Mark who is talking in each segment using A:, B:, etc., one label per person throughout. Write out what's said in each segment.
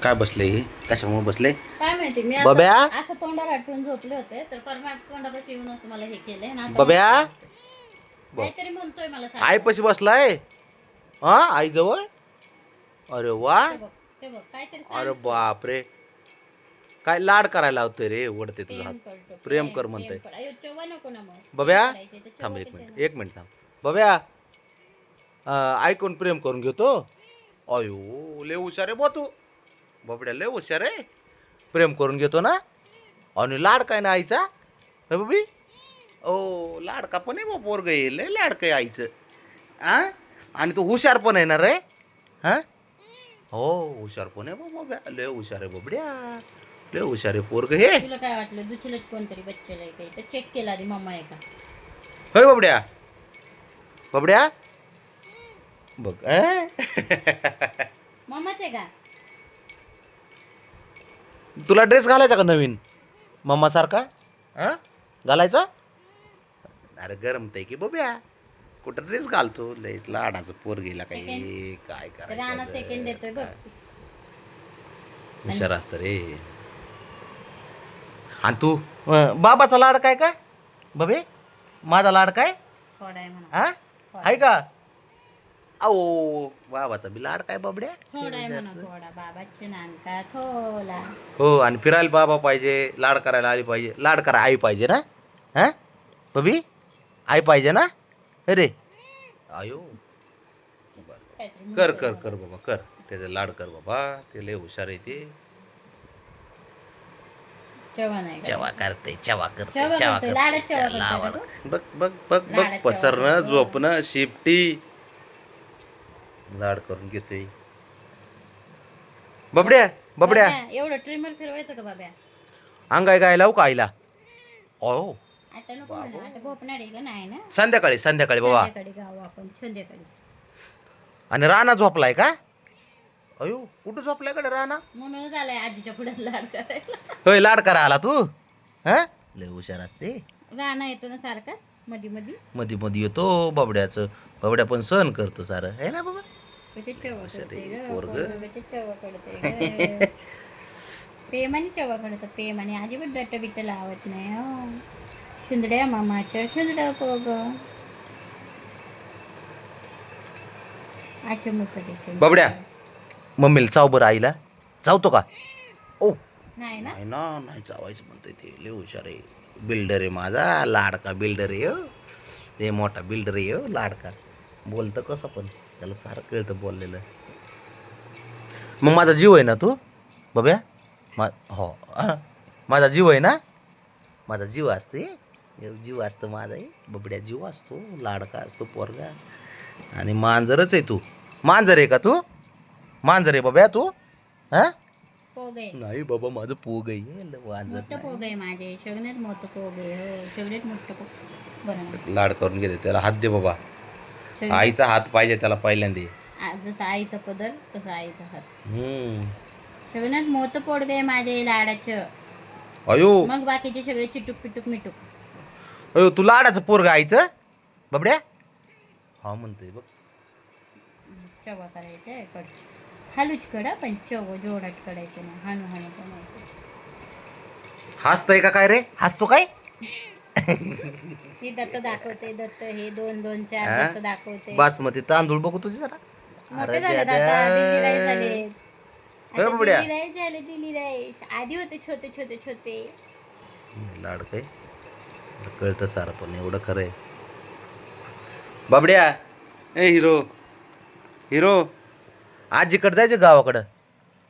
A: काय बसले हे? कशामुळे बसले?
B: काय माहिती मी
A: बब्या?
B: असं तोंडावर ठेवून झोपले होते तर परवा तोंडापाशी येऊन असं मला हे केलंय ना आता
A: बब्या?
B: काहीतरी म्हणतोय मला
A: आई
B: सारखं.
A: पशी बसलाय? हा, आई जवळ? अरे वा.
B: ते बघ काहीतरी
A: अरे
B: सांगतोय.
A: बापरे, काय लाड करायला लावतोय रे. ओढते तुझा
B: प्रेम
A: हात.
B: करतो
A: प्रेम कर म्हणतोय.
B: प्रेम कर. अयो चव्वा नको ना मग
A: बब्या
B: प्रेम करायचे तर
A: थांब,
B: चव्वा
A: एक
B: कशाला?
A: मिनिट, एक मिनिट थांब. बब्या, ऐकून प्रेम करून घेतो. अयो लय हुशार आहे बा तू. बबड्या लय हुशार आहे. प्रेम करून घेतो ना. आणि लाड काय ना आईचा? हे बबी, ओ लाडका पण आहे बा पोरग. लय लाडकं आहे आईचं. आ, आणि तो हुशार पण आहे ना रे. हा, हो हुशार पण आहे बा बब्या. लय हुशार आहे बबड्या. लय हुशार आहे पोरग हे.
B: तुला काय वाटलं दुसरंच कोणतरी बच्चेला आहे काही तर चेक केला आधी मम्मा आहे का?
A: होय बबड्या. बबड्या बघ.
B: मम्माच आहे का?
A: तुला ड्रेस घालायचा का नवीन मम्मा सारखा? हा, घालायचा? अरे गरमतय की बब्या. कुठं ड्रेस घालतो? लय लाडाचं पोर गेला काही. काय
B: राणा सेकंड देतोय बघ.
A: हुशार असतं रे. आणि तू बाबाचा लाड काय काय बबे? माझा लाड काय?
B: थोडा आहे म्हणा.
A: हा, आहे का? अहो बाबाचा बी लाड काय बबड्या?
B: थोडा आहे म्हणा थोडा बाबाचे नानका थोला.
A: हो, आणि फिरायला बाबा पाहिजे. लाड करायला आली पाहिजे. लाड करा आई पाहिजे ना. हा बबी, आई पाहिजे ना. अरे आयो, कर कर कर बाबा कर. त्याचं लाड कर बाबा. ते लय हुशार आहे ते.
B: चवा नाही
A: चवा करते, चवा करते,
B: चवा
A: चवा
B: करते, लाडात चवा
A: करते.
B: करते का
A: लावाड.
B: तू?
A: बघ बघ बघ बघ,
B: लाडात चवा
A: पसरणं,
B: करते.
A: झोपणं, शिपटी. लाड करून घेतोय बबड्या. बबड्या,
B: एवढं ट्रिमर फिरवायचं का बाब्या?
A: अंगाय गाय लावू का आईला? ओ
B: आता नको म्हणा, आता भोपणार आहे का नाही ना?
A: संध्याकाळी, संध्याकाळी बाबा.
B: संध्याकाळी गाव आपण संध्याकाळी.
A: आणि राणा झोपलाय का? अयो कुठं झोपलाय कडे राणा?
B: म्हणूनच आलाय आजीच्या पुढे लाड करायला.
A: होय, लाड करा आला तू. हा, लय हुशार असते.
B: राणा येतो ना सारखाच मधी मधी.
A: मध्ये मध्ये येतो बबड्याचं. बबड्या पण सहन करतो सारं आहे ना बाबा.
B: कसे चवा करते ग
A: पोरगं.
B: पोरगं, कसे चवा करते ग. प्रेमाने चवा करतं प्रेमाने. अजिबात डट बिट लावत नाही हो. शुंदड्या मामाच्या शुंदड्या पोग. आजच्या मुत देते
A: बबड्या, मम्मीला चाव बरं आईला. चावतो का? ओ
B: नाही ना.
A: नाही ना, नाही चावायचं म्हणतोय ते. लय हुशार आहे. बिल्डर आहे माझा. लाडका बिल्डर आहे हो. ते मोठा बिल्डर आहे हो लाडका. बोलतं कसं पण त्याला सारं कळतं बोललेलं. मग माझा जीव आहे ना तू बब्या? हो, माझा जीव आहे ना. माझा जीव असते. जीव असतो माझा बबड्या. जीव असतो, लाडका असतो पोरगा. आणि मांजरच आहे तू. मांजर आहे का तू? मांजर आहे बब्या तू? हा,
B: पोग आहे.
A: नाही बाबा, माझं पोग आहे. मांजर
B: मोठं पोग आहे माझे. सगळ्यात मोठं पोग आहे हो. सगळ्यात मोठं पोग. बरं
A: लाड करून घेते. त्याला हात दे बाबा.
B: सगळ्यात-
A: आईचा हात पाहिजे त्याला पहिल्यांदा.
B: जसं आईचा पदर तसं आईचा हात.
A: हम्म.
B: सगळ्यात मोठं पोडग आहे माझे लाडाचं.
A: अयो
B: मग बाकीचे सगळे चिटूक पिटूक मिटूक.
A: अयो, तू लाडाचं पोरग आईचं बबड्या? हा म्हणतोय बघ.
B: चवा करायचं कड हालूच कडा पण चव जोरात करायचं ना. हाणू हाणू बनायचं.
A: हसतय का काय रे? हसतो काय?
B: ती दत्त दाखवते. दत्त हे 2 2 4
A: हा?
B: दत्त दाखवते.
A: बासमती तांदूळ बघू तुझे जरा.
B: मोठे झाले आता. दिल्ली राईस झाले.
A: होय बाबड्या?
B: दिल्ली राईस झाले. दिल्ली राईस आधी होते छोटे छोटे छोटे.
A: लाड काय कळतं सारं पण एवढं खरं आहे. बाबड्या, ए हिरो, हिरो, आजीकडं जायचं गावाकडं?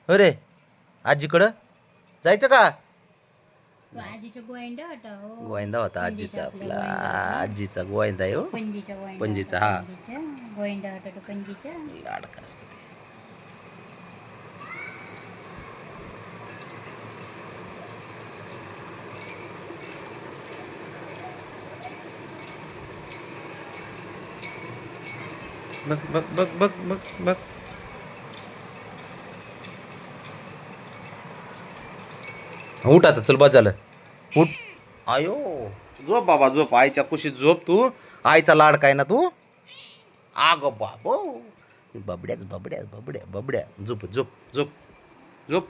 A: हो रे, आजीकडं जायचं का?
B: तो आजीच्या गोविंदा होता हो.
A: गोविंदा होता
B: पणजीचा
A: आजीचा.
B: आपला
A: आपला
B: गोविंदा.
A: आजीचा गोविंदा आहे हो.
B: पणजीच्या गोविंदा
A: पणजीचा,
B: होता.
A: हा.
B: पणजीच्या गोविंदा होता तो पणजीच्या.
A: लाडका असतं ते. बघ बघ बघ बघ बघ बघ. उठ आता, चल बस झालं. उठ. आयो, झोप बाबा झोप. आईच्या कुशीत झोप तू. आईचा लाड काय ना तू. आग बाबो, बबड्याच बबड्या बबड्या बबड्या. झोप झोप झोप. झोप